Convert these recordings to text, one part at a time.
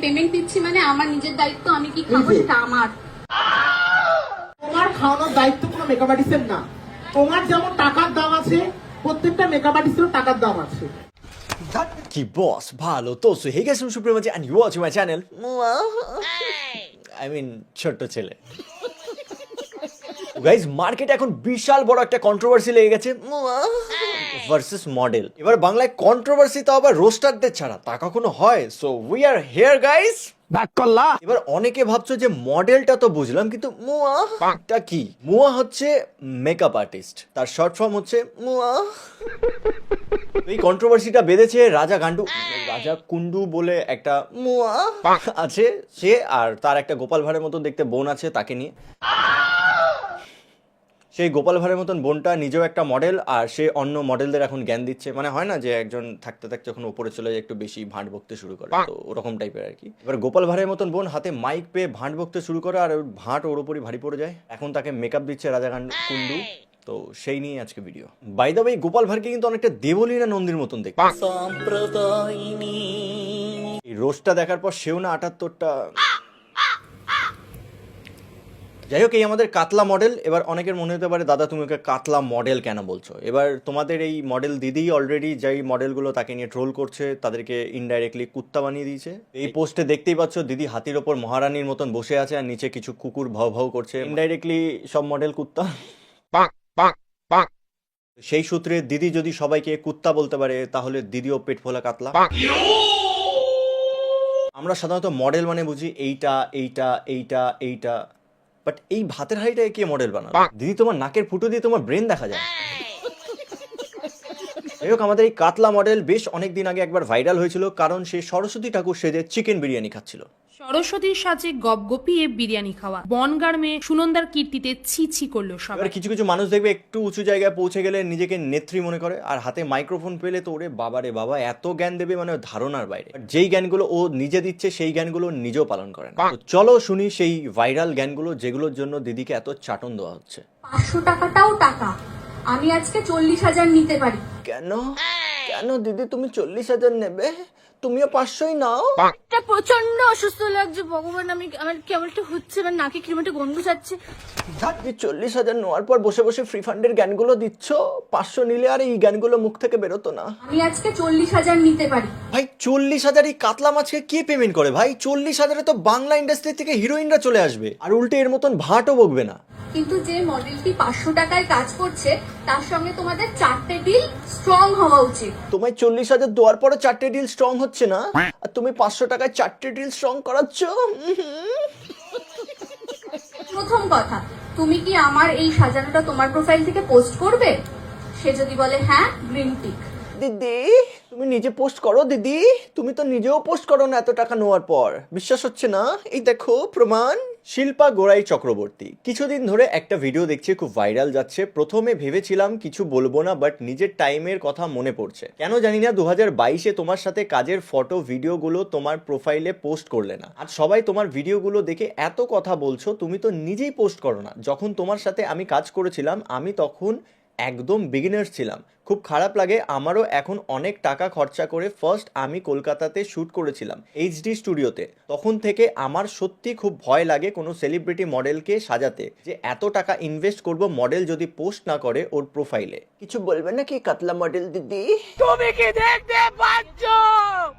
Payment দিচ্ছি মানে আমার নিজের দায়িত্ব, আমি কি খাবো সেটা আমার। তোমার খাওয়ানোর দায়িত্ব কোনো মেকআপ আর্টিস্টের না। তোমার যেমন টাকার দাম আছে, প্রত্যেকটা মেকআপ আর্টিস্টেরও টাকার দাম আছে। কি বস ভালো তো সো হে গাইস, আমি সুপ্রিমাজি and you watching my channel. I mean ছোট্ট ছেলে। গাইস মার্কেটে এখন বিশাল বড় একটা কন্ট্রোভার্সি লেগে গেছে ভার্সেস মডেল। এবার বাংলায় কন্ট্রোভার্সি তো আবার রোস্টারদের ছাড়া তা কখনো হয়? So we are here guys. এবার অনেকে ভাবছো যে মডেলটা তো বুঝলাম, কিন্তু মুয়াটা কি? মুয়া হচ্ছে মেকআপ আর্টিস্ট, তার শর্ট ফর্ম হচ্ছে মুয়া। এই কন্ট্রোভার্সিটা বেঁধেছে রাজা কুন্ডু বলে একটা মুয়া আছে, সে আর তার একটা গোপাল ভাঁড়ের মতন দেখতে বোন আছে, তাকে নিয়ে। সেই গোপাল ভাঁড়ের মতন বোনটা নিজেও একটা মডেল, আর সে অন্য মডেলদের এখন জ্ঞান দিচ্ছে। মানে হয় না যে একজন থাকতে থাকতে যখন উপরে চলে যায় একটু বেশি ভাঁড় বকতে শুরু করে, তো ওরকম টাইপের আর কি। এবার গোপাল ভাঁড়ের মতন বোন হাতে মাইক পেয়ে ভাঁড় বকতে শুরু করে, আর ভাঁট ওর উপরই ভারী পড়ে যায়। এখন তাকে মেকআপ দিচ্ছে রাজা কুন্ডু। তো সেই নিয়ে আজকে video. By the way, Gopal ভাঁড়কে কিন্তু অনেকটা দেবলীনা নন্দীর মতন দেখতে। এই রোজটা দেখার পর সেও না 78টা। যাই হোক, এই আমাদের কাতলা মডেল। এবার অনেকের মনে হতে পারে দাদা তুমি ওকে কাতলা মডেল কেন বলছো? এবার তোমাদের এই মডেল দিদি অলরেডি যেই মডেলগুলো তাকে নিয়ে ট্রোল করছে তাদেরকে ইনডাইরেক্টলি কুত্তা বানিয়ে দিয়েছে। এই পোস্টে দেখতেই পাচ্ছ দিদি হাতির ওপর মহারানীর মতন বসে আছে, আর নিচে কিছু কুকুর ভাও ভাও করছে। ইনডাইরেক্টলি সব মডেল কুত্তা। সেই সূত্রে দিদি যদি সবাইকে কুত্তা বলতে পারে তাহলে দিদিও পেট ফোলা কাতলা। আমরা সাধারণত মডেল মানে বুঝি এইটা এইটা এইটা এইটা, বাট এই ভাতের হাঁড়িটাকে কে মডেল বানালো? দিদি তোমার নাকের ফুটো দিয়ে তোমার ব্রেন দেখা যায়। যাই হোক, আমাদের এই কাতলা মডেল বেশ অনেকদিন আগে একবার ভাইরাল হয়েছিল, কারণ সে সরস্বতী ঠাকুর সেজে চিকেন বিরিয়ানি খাচ্ছিল। সরস্বতীর সাজে গপগপিয়ে বিরিয়ানি খাওয়া, বনগার মেয়ে সুনন্দার কীর্তিতে ছি ছি করলো সবাই। এবার কিছু কিছু মানুষ দেখবে একটু উঁচু জায়গায় পৌঁছে গেলে নিজেকে নেত্রী মনে করে, আর হাতে মাইক্রোফোন পেলে তো ওরে বাবারে বাবা এত জ্ঞান দেবে মানে ধারণার বাইরে। যেই জ্ঞানগুলো ও নিজে দিচ্ছে সেই জ্ঞানগুলো নিজেও পালন করে না। তো চলো শুনি সেই ভাইরাল জ্ঞানগুলো যেগুলোর জন্য দিদিকে এত চাটন দেওয়া হচ্ছে। 500 টাকাটাও টাকা, আমি আজকে 40,000 নিতে পারি। কেন কেন দিদি তুমি 40,000 নেবে? তুমিও 500ই নাও। প্রচন্ড অসুস্থ লাগছে ভগবান, আমার কেমন একটা হচ্ছে, আমার নাকে কিরকম একটা গন্ধ যাচ্ছে। 40,000 নেওয়ার পর বসে বসে ফ্রি ফান্ডের জ্ঞানগুলো দিচ্ছ, 500 নিলে আর এই জ্ঞানগুলো মুখ থেকে বেরোতো না। আমি আজকে 40,000 নিতে পারি। ভাই 40,000 এই কাতলা মাছকে কে পেমেন্ট করে ভাই? 40,000-এ তো বাংলা ইন্ডাস্ট্রি থেকে হিরোইনরা চলে আসবে, আর উল্টে এর মতন ভাটও বকবে না। কিন্তু যে মডেলটি 500 টাকায় কাজ করছে তার সঙ্গে তোমাদের 4টে ডিল স্ট্রং হওয়া উচিত। তোমায় 40,000 দেওয়ার পরে 4টে ডিল স্ট্রং হচ্ছে না, আর তুমি 500 টাকায় 4টে ডিল স্ট্রং করাচ্ছ। প্রথম কথা, তুমি কি আমার এই সাজানোটা তোমার প্রোফাইল থেকে পোস্ট করবে? সে যদি বলে হ্যাঁ, গ্রিন টিক। দিদি তুমি নিজে পোস্ট করো, দিদি তুমি তো নিজেও পোস্ট করো না এত টাকা নেওয়ার পর। বিশ্বাস হচ্ছে না? এই দেখো প্রমাণ। শিল্পা গোড়াই চক্রবর্তী কিছুদিন ধরে একটা ভিডিও দেখছে, খুব ভাইরাল যাচ্ছে। প্রথমে ভেবেছিলাম কিছু বলবো না, বাট নিজের টাইমের কথা মনে পড়ছে। কেন জানি না 2022-এ তোমার সাথে কাজের ফটো ভিডিওগুলো তোমার প্রোফাইলে পোস্ট করলে না, আর সবাই তোমার ভিডিওগুলো দেখে এত কথা বলছো, তুমি তো নিজেই পোস্ট করো না। যখন তোমার সাথে আমি কাজ করেছিলাম আমি তখন একদম বিগিনার্স ছিলাম, খুব খারাপ লাগে আমারও। এখন অনেক টাকা খরচা করে ফার্স্ট আমি কলকাতাতে শ্যুট করেছিলাম HD স্টুডিওতে। তখন থেকে আমার সত্যি খুব ভয় লাগে কোনো সেলিব্রিটি মডেলকে সাজাতে, যে এত টাকা ইনভেস্ট করব মডেল যদি পোস্ট না করে ওর প্রোফাইলে। কিছু বলবে না কি কাতলা মডেল দিদি? তুমি কি দেখতে পাচ্ছ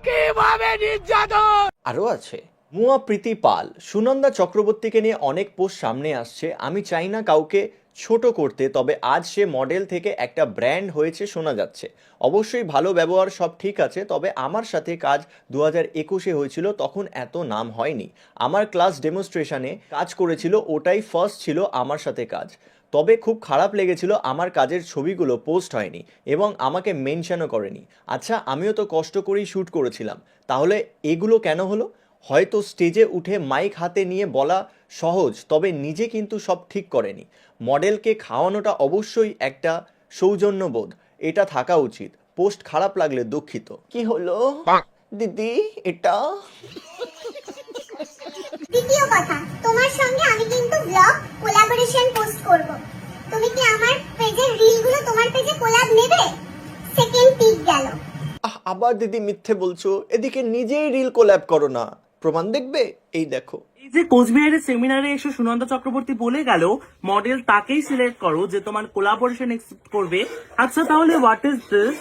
কিভাবে নির্যাতন? আরো আছে মুয়া প্রীতি পাল, সুনন্দা চক্রবর্তীকে নিয়ে অনেক পোস্ট সামনে আসছে। আমি চাই না কাউকে ছোট করতে, তবে আজ সে মডেল থেকে একটা ব্র্যান্ড হয়েছে শোনা যাচ্ছে। অবশ্যই ভালো ব্যবহার সব ঠিক আছে, তবে আমার সাথে কাজ 2021-এ হয়েছিল, তখন এত নাম হয়নি। আমার ক্লাস ডেমনস্ট্রেশনে কাজ করেছিল, ওটাই ফার্স্ট ছিল আমার সাথে কাজ। তবে খুব খারাপ লেগেছিল আমার কাজের ছবিগুলো পোস্ট হয়নি এবং আমাকে মেনশনও করেনি। আচ্ছা আমিও তো কষ্ট করেই শ্যুট করেছিলাম, তাহলে এগুলো কেন হলো? হয়তো স্টেজে উঠে মাইক হাতে নিয়ে বলা সহজ, তবে নিজে কিন্তু সব ঠিক করেনি। মডেলকে খাওয়ানোটা অবশ্যই একটা সৌজন্যবোধ, এটা থাকা উচিত। পোস্ট খারাপ লাগলে দুঃখিত। কি হলো দিদি এটা? দ্বিতীয় কথা, তোমার সঙ্গে আমি কিন্তু ব্লগ কোলাবোরেশন পোস্ট করব। তুমি কি আমার পেজের রিলগুলো তোমার পেজে কোলাব নেবে? সেকেন্ড টিক গেল। আবার দিদি মিথ্যে বলছো, এদিকে নিজেই রিল কোল্যাব করো না। প্রমাণ দেখবে? এই দেখো। এই যে কোচবিহারের সেমিনারে এসে সুনন্দা চক্রবর্তী বলে গেল মডেল তাকেই সিলেক্ট করো যে তোমার কোলাবোরেশন এক্সেপ্ট করবে। আচ্ছা তাহলে হোয়াট ইজ দিস?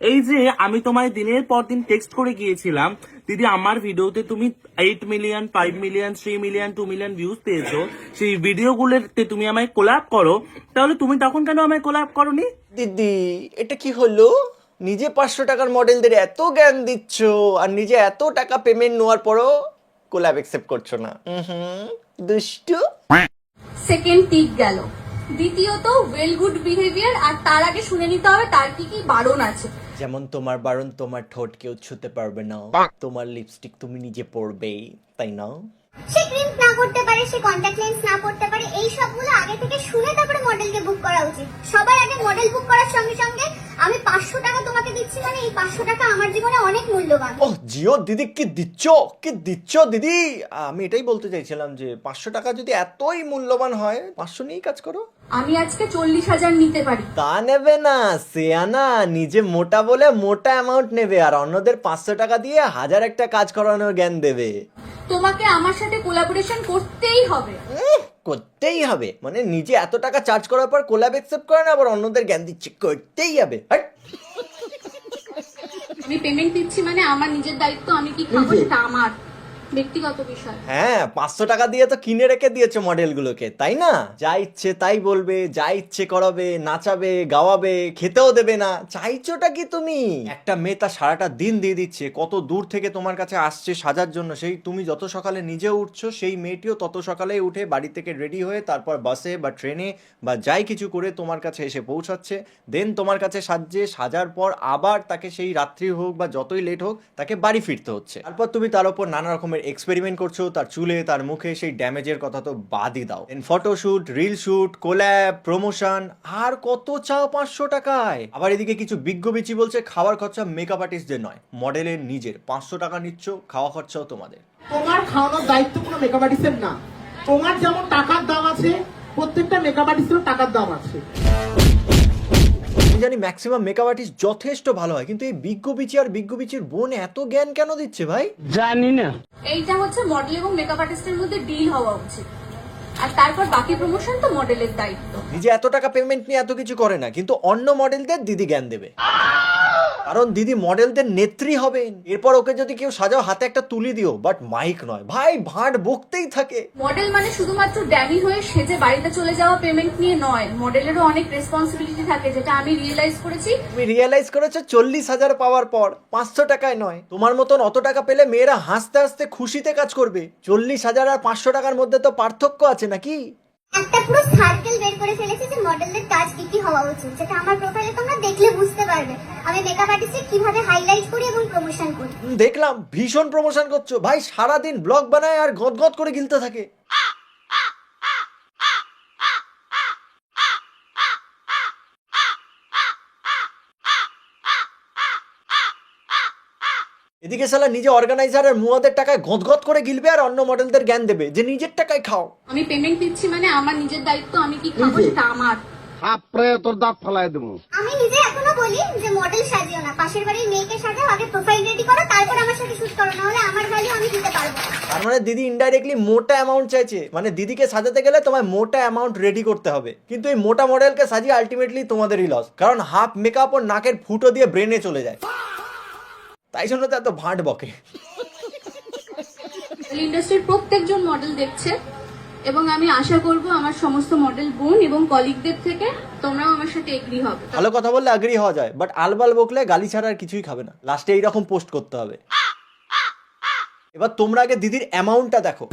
এই যে আমি তোমায় দিনের পর দিন টেক্সট করে গিয়েছিলাম, দিদি আমার ভিডিওতে তুমি 8 million, 5 million, 3 million, 2 million views পেয়েছো, সেই ভিডিওগুলোতে তুমি আমায় কোলাপ করো, তাহলে তুমি তখন কেন আমায় কোলাপ করোনি? দিদি এটা কি হলো? নিজে 500 টাকার মডেলদের এত জ্ঞান দিচ্ছ আর নিজে এত টাকা পেমেন্ট নেওয়ার পরও কোলাব অ্যাকসেপ্ট করছো না। দুষ্টু। সেকেন্ড টিক গেল। দ্বিতীয়ত ওয়েল গুড বিহেভিয়ার, আর তার আগে শুনে নিতে হবে তার কি কি বারণ আছে। যেমন তোমার বারণ তোমার ঠোঁট কেউ ছুতে পারবে না, তোমার লিপস্টিক তুমি নিজে পরবেই, তাই না? সে ক্রিম না করতে পারে, সে কন্টাক্ট লেন্স না পড়তে পারে, এই সবগুলো আগে থেকে শুনে তারপরে মডেলকে বুক করা উচিত। সবার আগে মডেল বুক করার সঙ্গে সঙ্গে আমি 500 টাকা তোমাকে দিচ্ছি, মানে এই 500 টাকা আমার জীবনে অনেক মূল্যবান। ওহ জিও দিদি, কি দিচ্ছ কি দিচ্ছ দিদি? আমি এটাই বলতে চাইছিলাম যে 500 টাকা যদি এতই মূল্যবান হয় 500 নিয়েই কাজ করো। আমি আজকে 40,000 নিতে পারি। তা নেবে না সেয়ানা, নিজে মোটা বলে মোটা অ্যামাউন্ট নেবে আর অন্যদের 500 টাকা দিয়ে 1000 একটা কাজ করানোর জ্ঞান দেবে। তোমাকে আমার সাথে কোলাবোরেশন করতেই হবে। করতেই হবে মানে নিজে এত টাকা চার্জ করার পর কোলাব অ্যাকসেপ্ট করে না, আবার অন্যদের জ্ঞান দিচ্ছে, করতেই হবে। হাট। আমি পেমেন্ট দিচ্ছি মানে আমার নিজের দায়িত্ব, আমি কি খাবো সেটা আমার ব্যক্তিগত বিষয়। হ্যাঁ 500 টাকা দিয়ে তো কিনে রেখে দিয়েছো মডেলগুলোকে, তাই না? যা ইচ্ছে তাই বলবে, যা ইচ্ছে করাবে, নাচাবে, গাওয়াবে, খেতেও দেবে না। চাইছোটা কি তুমি? একটা মেয়ে তার সারাটা দিন দিয়ে দিচ্ছে, কত দূর থেকে তোমার কাছে আসছে সাজার জন্য, সেই তুমি যত সকালে নিজে উঠছো সেই মেয়েটিও তত সকালেই উঠে বাড়ি থেকে রেডি হয়ে তারপর বাসে বা ট্রেনে বা যাই কিছু করে তোমার কাছে এসে পৌঁছাচ্ছে, দেন তোমার কাছে সাজার পর আবার তাকে সেই রাত্রি হোক বা যতই লেট হোক তাকে বাড়ি ফিরতে হচ্ছে। তারপর তুমি তার উপর নানা রকমের এক্সপেরিমেন্ট করছো, তার চুলে তার মুখে, সেই ড্যামেজের কথা তো বাদই দাও। Then photoshoot, reel shoot, collab, promotion, আর কত চাও 500 টাকায়? আবার এদিকে কিছু বিজ্ঞ বিচি বলছে খাওয়ার খরচা মেকআপ আর্টিস্টদের নয়, মডেলের নিজের। 500 টাকা নিচ্ছ, খাওয়া খরচাও তোমাদের। তোমার খাওয়ানোর দায়িত্ব কোনো মেকআপ আর্টিস্টের না। তোমার যেমন টাকার দাম আছে, প্রত্যেকটা মেকআপ আর্টিস্টেরও টাকার দাম আছে। আমি জানি ম্যাক্সিমাম মেকআপ আর্টিস্ট যথেষ্ট ভালো হয়, কিন্তু এই বিজ্ঞ বিচি আর বিজ্ঞ বিচির বোন এত জ্ঞান কেন দিচ্ছে ভাই? এইটা হচ্ছে মডেল এবং মেকআপ আর্টিস্টের মধ্যে ডিল হওয়া উচিত, আর তারপর বাকি প্রমোশন তো মডেলের দায়িত্ব। নিজে এত টাকা পেমেন্ট নিয়ে এত কিছু করে না, কিন্তু অন্য মডেলদের দিদি জ্ঞান দেবে, কারণ দিদি মডেলদের নেত্রী হবেন। এরপর ওকে যদি কেউ সাজাও হাতে একটা তুলি দিও, বাট মাইক নয় ভাই, ভাঁড় বকতেই থাকে। মডেল মানে শুধুমাত্র ড্যামি হয়ে সেজে বাড়িতে চলে যাওয়া পেমেন্ট নিয়ে নয়, মডেলেরও অনেক রেসপন্সিবিলিটি থাকে, যেটা আমি রিয়েলাইজ করেছি। তুমি রিয়েলাইজ করেছো 40,000 পাওয়ার পর 500 টাকায় নয়। তোমার মতন অত টাকা পেলে মেয়েরা হাসতে হাসতে খুশিতে কাজ করবে। 40,000 আর 500 টাকার মধ্যে তো পার্থক্য আছে নাকি? একটা পুরো সার্কেল বের করে ফেলেছি যে মডেলদের কাজ কি কি হওয়া উচিত, যেটা আমার প্রোফাইলে তোমরা দেখলে বুঝতে পারবে আমি মেকআপ আর্টিস্টকে কিভাবে হাইলাইট করি এবং প্রমোশন করি। দেখলাম ভীষণ প্রমোশন করছো ভাই, সারাদিন ব্লগ বানায় আর গদগদ করে গিলতে থাকে। এদিকে সালা নিজে অর্গানাইজার আর মুয়াদের টাকায় গদগদ করে গিলবে আর অন্য মডেলদের জ্ঞান দেবে যে নিজের টাকায় খাও। আমি পেমেন্ট দিচ্ছি মানে আমার নিজের দায়িত্ব, আমি কি খাবো সেটা আমার। আমি নিজে এখনো বলি যে মডেল সাজিও না, পাশের বাড়ির মেয়েকে সাজাও, আগে প্রোফাইল রেডি করো, তারপর আমার সাথে শুট করো, না হলে আমার ভ্যালু আমি দিতে পারবো না। তার মানে দিদি ইনডাইরেক্টলি মোটা অ্যামাউন্ট চাইছে, মানে দিদিকে সাজাতে গেলে তোমায় মোটা অ্যামাউন্ট রেডি করতে হবে, কিন্তু এই মোটা মডেলকে সাজিয়ে আলটিমেটলি তোমাদেরই লস, কারণ হাফ মেকআপ ও নাকের ফুটো দিয়ে ব্রেনে চলে যায়, তাই জন্য তো এত ভাঁট বকে। ইন্ডাস্ট্রির প্রত্যেকজন মডেল দেখছে এবং আমি আশা করব আমার সমস্ত মডেল বোন এবং কলিগদের থেকে তোমরাও আমার সাথে এগ্রি হবে। ভালো কথা বললে এগ্রি হওয়া যায়, বাট আলবাল বকলে গালি ছাড়া আর কিছুই খাবে না, লাস্টে এইরকম পোস্ট করতে হবে। এবার তোমরা আগে দিদির অ্যামাউন্টটা দেখো,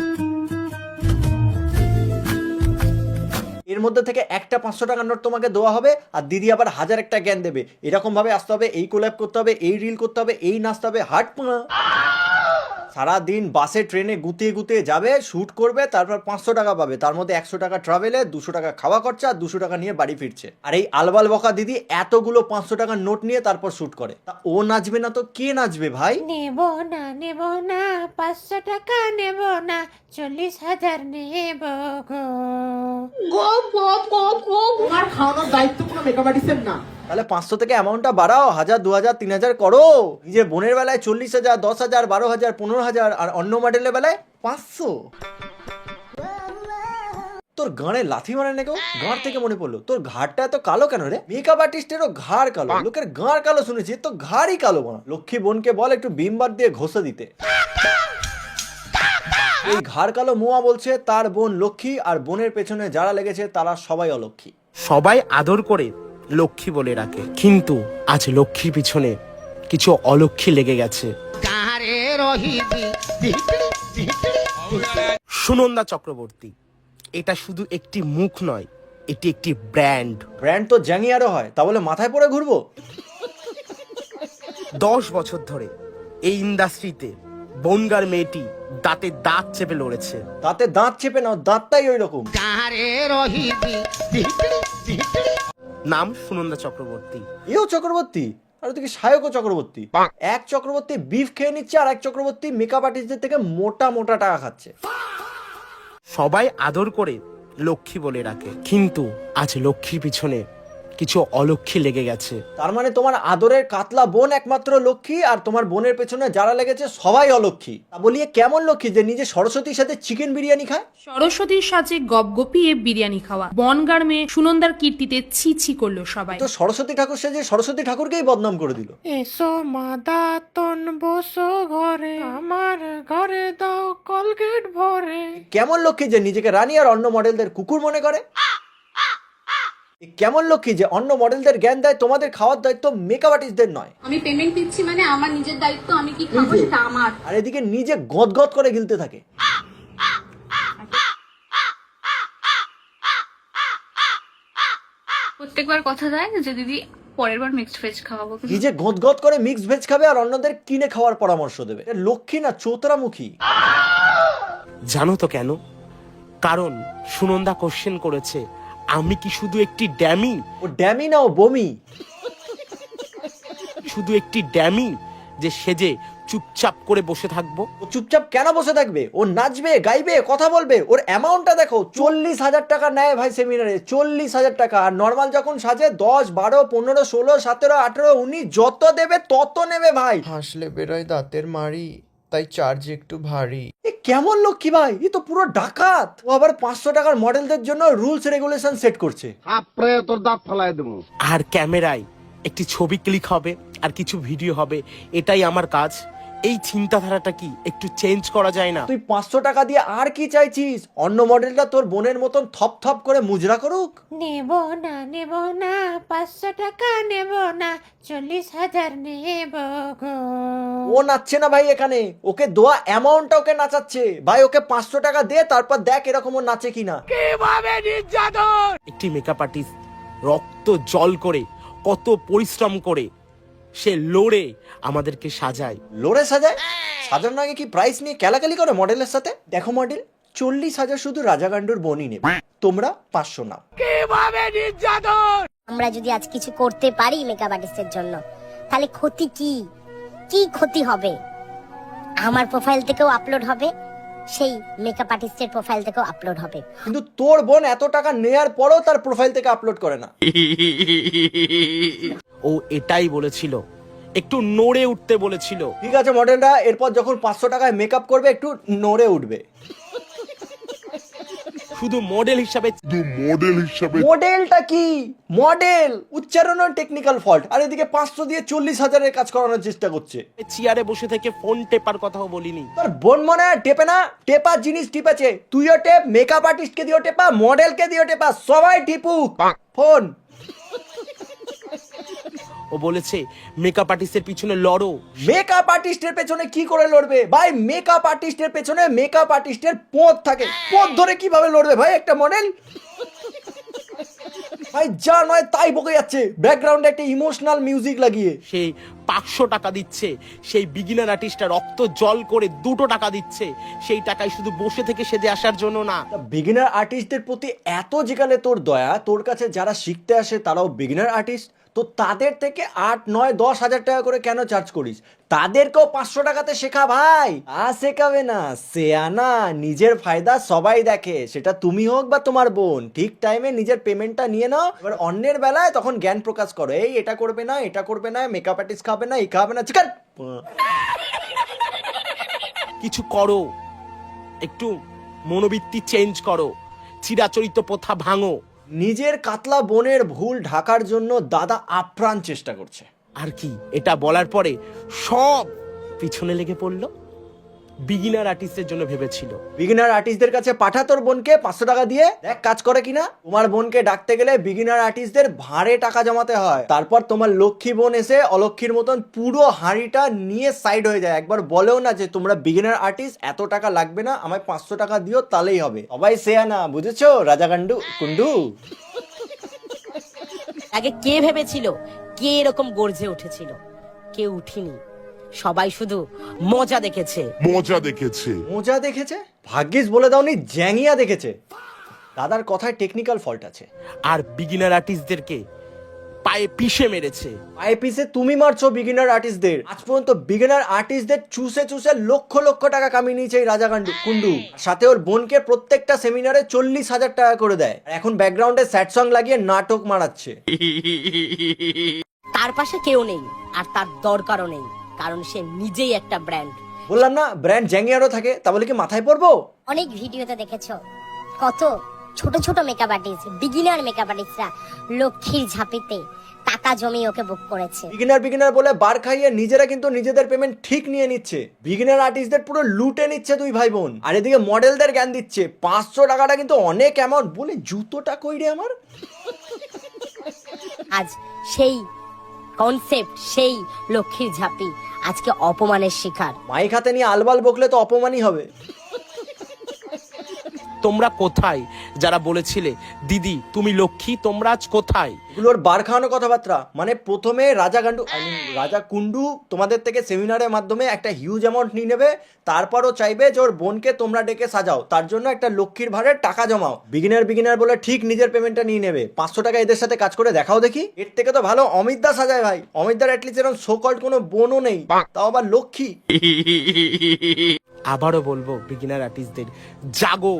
এর মধ্যে থেকে একটা 500 টাকার নোট তোমাকে দেওয়া হবে আর দিদি আবার 1000 একটা জ্ঞান দেবে। এরকম ভাবে আসতে হবে, এই কোল্যাব করতে হবে, এই রিল করতে হবে, এই নাচতে হবে, হাট পা। সারাদিন বাসে ট্রেনে গুতিয়ে গুতিয়ে যাবে, শুট করবে, তারপর 500 টাকা পাবে, তার মধ্যে 100 টাকা ট্রাভেলে, 200 টাকা খাওয়া খরচা আর 200 টাকা নিয়ে বাড়ি ফিরছে। আর এই আলবাল বকা দিদি এতগুলো 500 টাকার নোট নিয়ে তারপর শুট করে, তা ও নাচবে না তো কে নাচবে ভাই? নেব না 500 টাকা নেব না, 40,000 নেব গো। তোমার খাওয়ানোর দায়িত্ব কোনো মেকআপ আর্টিস্টের না। তাহলে 500 থেকে অ্যামাউন্টটা বাড়াও, 1000, 2000, 3000 করো। নিজের বোনের বেলায় 40,000, 10,000, 12,000, 15,000, আর অন্য মডেলের বেলায় 500। তোর গাঁড়ে লাথি মারে না কেউ? গাঁড় থেকে মনে পড়লো, তোর ঘাড়টা এত কালো কেন রে? মেকআপ আর্টিস্টেরও ঘাড় কালো, লোকের গাঁড় কালো শুনেছি, তো ঘাড়ই কালো বানা। লক্ষ্মী বোনকে বল একটু বিমবার দিয়ে ঘষে দিতে। এই ঘাড় কালো মুয়া বলছে তার বোন লক্ষ্মী, আর বোনের পেছনে যারা লেগেছে তারা সবাই অলক্ষ্মী। সবাই আদর করে লক্ষ্মী বলে রাখে, কিন্তু আজ লক্ষ্মীর পিছনে কিছু অলক্ষ্মী লেগে গেছে। সুনন্দা চক্রবর্তী, এটা শুধু একটি মুখ নয়, এটি একটি ব্র্যান্ড। ব্র্যান্ড তো জ্যাঙিয়ারও হয়, তা বলে মাথায় পরে ঘুরবো? 10 বছর ধরে এই ইন্ডাস্ট্রিতে বনগার মেয়েটি দাঁতে দাঁত চেপে লড়েছে। তাতে দাঁত চেপে নাও, দাঁতটাই ওই রকম। নাম সুনন্দা চক্রবর্তী। এও চক্রবর্তী, আর ওদিকে সায়কও চক্রবর্তী। এক চক্রবর্তী বিফ খেয়ে নিচ্ছে, আর এক চক্রবর্তী মেকআপ আর্টিস্টদের থেকে মোটা মোটা টাকা খাচ্ছে। সবাই আদর করে লক্ষ্মী বলে রাখে, কিন্তু আজ লক্ষ্মীর পিছনে কিছু অলক্ষ্মী লেগে গেছে। তার মানে তোমার আদরের কাতলা বোন একমাত্র লক্ষ্মী, আর তোমার বোনের পেছনে যারা লেগেছে সবাই অলক্ষ্মী। তা বলিয়ে কেমন লক্ষ্মী যে নিজে সরস্বতীর সাথে চিকেন বিরিয়ানি খায়? সরস্বতীর সাজে গপগপিয়ে বিরিয়ানি খাওয়া, বনগার মেয়ে সুনন্দার কীর্তিতে ছি ছি করলো সবাই। তো সরস্বতী ঠাকুর সেজে সরস্বতী ঠাকুরকেই বদনাম করে দিল। এসো মাদাতন বসো ঘরে, আমার ঘরে দাও কলগেট ভরে। কেমন লক্ষ্মী যে নিজেকে রানী আর অন্য মডেলদের কুকুর মনে করে? কেমন লক্ষ্মী যে অন্য মডেলদের জ্ঞান দেয়, তোমাদের খাওয়ার দায়িত্ব মেকআপ আর্টিস্টদের নয়। আমি পেমেন্ট দিচ্ছি মানে আমার নিজের দায়িত্ব, আমি কি খাবো সেটা আমার। আর এদিকে নিজে গদগদ করে গিলতে থাকে। প্রত্যেকবার কথা দেয় যে দিদি পরের বার মিক্সড ভেজ খাওয়াবো। নিজে গদগদ করে মিক্স ভেজ খাবে আর অন্যদের কিনে খাওয়ার পরামর্শ দেবে। এটা লক্ষ্মী না চোতরামুখী। জানো তো কেন? কারণ সুনন্দা কোশ্চেন করেছে, আমি কি শুধু একটি ড্যামি? ও ড্যামি না, ও বমি। শুধু একটি ড্যামি যে সেজে চুপচাপ করে বসে থাকবো? ও চুপচাপ কেন বসে থাকবে? ও নাচবে, গাইবে, কথা বলবে। ওর অ্যামাউন্টটা দেখো, 40,000 টাকা নেয় ভাই সেমিনারে, 40,000 টাকা। আর নর্মাল যখন সাজে 10, 12, 15, 16, 17, 18, 19 যত দেবে তত নেবে ভাই। হাসলে বেরোয় দাঁতের মারি, তাই চার্জ একটু ভারী। এ কেমন লক্ষ্মী ভাই? এ তো পুরো ডাকাত। ও আবার 500 টাকার মডেলদের জন্য রুলস রেগুলেশন সেট করছে। আর ক্যামেরায় একটি ছবি ক্লিক হবে আর কিছু ভিডিও হবে, এটাই আমার কাজ। এই চিন্তাধারাটা কি একটু চেঞ্জ করা যায় না? তুই 500 টাকা দিয়ে আর কি চাইছিস? অন্য মডেলটা তোর বোনের মতন থপ থপ করে মুজরা করুক। নেব না 500 টাকা নেব না, 40,000 নেব গো। ও নাচছে না ভাই এখানে, ওকে দোয়া অ্যামাউন্টটা ওকে নাচাচ্ছে ভাই। ওকে 500 টাকা দে, তারপর দেখ এরকম ও নাচে কিনা। একটি মেকআপ আর্টিস্ট রক্ত জল করে, কত পরিশ্রম করে সে লড়ে আমাদেরকে সাজায়। লোরে সাজায়? সাজানোর আগে কি প্রাইস নিয়ে কেলাকেলি করে মডেলের সাথে? দেখো মডেল, 40,000 শুধু রাজাগান্ডুর বনই নেবে, তোমরা 500 নাও। আমরা যদি আজ কিছু করতে পারি মেকআপ আর্টিস্টের জন্য, তাহলে ক্ষতি কি? কি ক্ষতি হবে? আমার প্রোফাইল থেকেও আপলোড হবে, সেই মেকআপ আর্টিস্টের প্রোফাইল থেকেও আপলোড হবে। কিন্তু তোর বোন এত টাকা নেয়ার পরও তার প্রোফাইল থেকে আপলোড করে না। ও এটাই বলেছিল, একটু নড়ে উঠতে বলেছিল। ঠিক আছে মডেলরা, এরপর যখন 500 টাকায় মেকআপ করবে একটু নড়ে উঠবে। শুধু মডেল হিসাবে। মডেলটা কি? মডেল উচ্চারণের টেকনিক্যাল ফল্ট, আর এদিকে 500 দিয়ে 40,000-এর কাজ করানোর চেষ্টা করছে। চেয়ারে বসে থেকে ফোন টেপার কথাও বলিনি। তোর বোন মনে হয় টেপে না? টেপার জিনিস টিপেছে। তুইও টেপ, মেকআপ আর্টিস্টকে দিও টেপা, মডেলকে দিও টেপা, সবাই টিপুক ফোন। ও বলেছে মেকআপ আর্টিস্টের পিছনে লড়ো। মেকআপ আর্টিস্টের পেছনে কি করে লড়বে ভাই? মেকআপ আর্টিস্টের পেছনে মেকআপ আর্টিস্টের পথ থাকে, পথ ধরে কিভাবে লড়বে ভাই একটা মডেল? ভাই যা নয় তাই বকে যাচ্ছে, ব্যাকগ্রাউন্ডে একটা ইমোশনাল মিউজিক লাগিয়ে। সেই 500 টাকা দিচ্ছে, সেই বিগিনার আর্টিস্টটা রক্ত জল করে 2 টাকা দিচ্ছে, সেই টাকায় শুধু বসে থেকে সেজে আসার জন্য না। বিগিনার আর্টিস্টদের প্রতি এত যেখানে তোর দয়া, তোর কাছে যারা শিখতে আসে তারাও বিগিনার আর্টিস্ট, তো তাদের থেকে 8, 9, 10 হাজার টাকা করে কেন চার্জ করিস? তাদেরকেও 500 টাকাতে শেখা ভাই। শেখাবে না, সেয়ানা নিজের ফায়দা সবাই দেখে, সেটা তুমি হোক বা তোমার বোন। ঠিক টাইমে নিজের পেমেন্টটা নিয়ে নাও, এবার অন্যের বেলায় তখন জ্ঞান প্রকাশ করো, এই এটা করবে না, এটা করবে না, মেকআপ আর্টিস্ট খাবে না, এই খাবে না, চিকেন। কিছু করো, একটু মনোবৃত্তি চেঞ্জ করো, চিরাচরিত প্রথা ভাঙো। নিজের কাতলা বোনের ভুল ঢাকার জন্য দাদা আপ্রাণ চেষ্টা করছে। আর কি, এটা বলার পরে সব পিছনে লেগে পড়লো। বিগিনার আর্টিস্টের জন্য ভেবেছিল। বিগিনার আর্টিস্টদের কাছে পাঠা তোর বোনকে 500 টাকা দিয়ে, দেখ কাজ করে কিনা। তোমার বোনকে ডাকতে গেলে বিগিনার আর্টিস্টদের ভাড়ে টাকা জমাতে হয়, তারপর তোমার লক্ষ্মী বোন এসে অলক্ষীর মতন পুরো হাঁড়িটা নিয়ে সাইড হয়ে যায়। একবার বলেও না যে তোমরা বিগিনার আর্টিস্ট, এত টাকা লাগবে না, আমায় 500 টাকা দিও তাহলেই হবে। সবাই সেয়ানা, বুঝেছো রাজা কুন্ডু। আগে কে ভেবেছিল, কে এরকম গর্জে উঠেছিল? কেউ উঠিনি, সবাই শুধু মজা দেখেছে। মজা দেখেছে? ভাগ্যিস বলে দাওনি জ্যাঙিয়া দেখেছে। দাদার কথায় টেকনিক্যাল ফল্ট আছে। আর বিগিনার আর্টিস্টদেরকে পায়ে পিষে মেরেছে। পায়ে পিছে তুমি মারছো বিগিনার আর্টিস্টদের। আজ পর্যন্ত বিগিনার আর্টিস্টদের চুষে চুষে লক্ষ লক্ষ টাকা কামিয়ে নিয়েছে এই রাজা কুন্ডু। সাথে ওর বোনকে প্রত্যেকটা সেমিনারে 40,000 টাকা করে দেয়। আর এখন ব্যাকগ্রাউন্ডে স্যাড সং লাগিয়ে নাটক মারাচ্ছে। তার পাশে কেউ নেই, আর তার দরকারও নেই, কারণ সে নিজেই একটা ব্র্যান্ড। বললাম না, ব্র্যান্ড জ্যাঙ্গিয়ারও থাকে, তা বলে কি মাথায় পড়বো? অনেক ভিডিওতে দেখেছো কত ছোট ছোট মেকআপ আর্টিস্ট, বিগিনার মেকআপ আর্টিস্টরা লক্ষ্মীর ঝাঁপিতে টাকা জমিয়ে ওকে বুক করেছে। বিগিনার বলে বার খাইয়ে নিজেরা কিন্তু নিজেদের পেমেন্ট ঠিক নিয়ে নিচ্ছে। বিগিনার আর্টিস্টদের পুরো লুটে নিচ্ছে দুই ভাই বোন। আর এদিকে মডেলদের জ্ঞান দিচ্ছে। 500 টাকাটা কিন্তু অনেক অ্যামাউন্ট। বলে জুতোটা কই রে আমার? আজ সেই কনসেপ্ট, সেই লক্ষ্মীর ঝাঁপি আজকে অপমানের শিকার। মাইক হাতে নিয়ে আলবাল বকলে তো অপমানই হবে। তোমরা কোথায় যারা বলেছিলে দিদি তুমি লক্ষ্মী, তোমরা আজ কোথায়? এগুলোর বার খাওয়ানো কথাবার্তা। মানে প্রথমে রাজা কুন্ডু তোমাদের থেকে সেমিনারের মাধ্যমে একটা হিউজ অ্যামাউন্ট নিয়ে নেবে, তারপরও চাইবে যে ওর বোনকে তোমরা ডেকে সাজাও, তার জন্য একটা লক্ষ্মীর ভাড়ে টাকা জমাও। বিগিনার বলে ঠিক নিজের পেমেন্টটা নিয়ে নেবে। 500 টাকা এদের সাথে কাজ করে দেখাও দেখি। এর থেকে তো ভালো অমিত দা সাজায় ভাই। অমিত দার অ্যাটলিস্ট এরকম সোকল্ড কোনো বোনও নেই, তাও আবার লক্ষ্মী। আবারও বলবো বিগিনার আর্টিস্টদের, জাগো,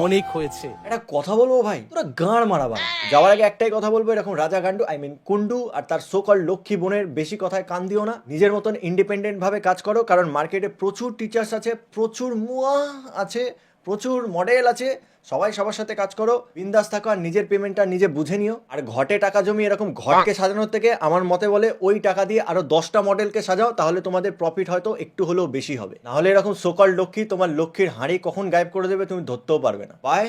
অনেক হয়েছে। একটা কথা বলবো ভাই, তোরা গাঁড় মারাবা। যাওয়ার আগে একটাই কথা বলবো, এরকম রাজা কুন্ডু আর তার সোকল লক্ষ্মী বোনের বেশি কথায় কান দিও না। নিজের মতন ইন্ডিপেন্ডেন্ট ভাবে কাজ করো, কারণ মার্কেটে প্রচুর টিচার্স আছে, প্রচুর মুয়া আছে, প্রচুর মডেল আছে। সবাই সবার সাথে কাজ করো, বিন্দাস থাকো, আর নিজের পেমেন্টটা নিজে বুঝে নিও। আর ঘটে টাকা জমি এরকম ঘটকে সাজানোর থেকে আমার মতে বলে ওই টাকা দিয়ে আরো 10টা মডেলকে সাজাও, তাহলে তোমাদের প্রফিট হয়তো একটু হলেও বেশি হবে। না হলে এরকম সোকল লক্ষ্মী তোমার লক্ষ্মীর হাঁড়ি কখন গায়েব করে দেবে তুমি ধরতেও পারবে না। বাই।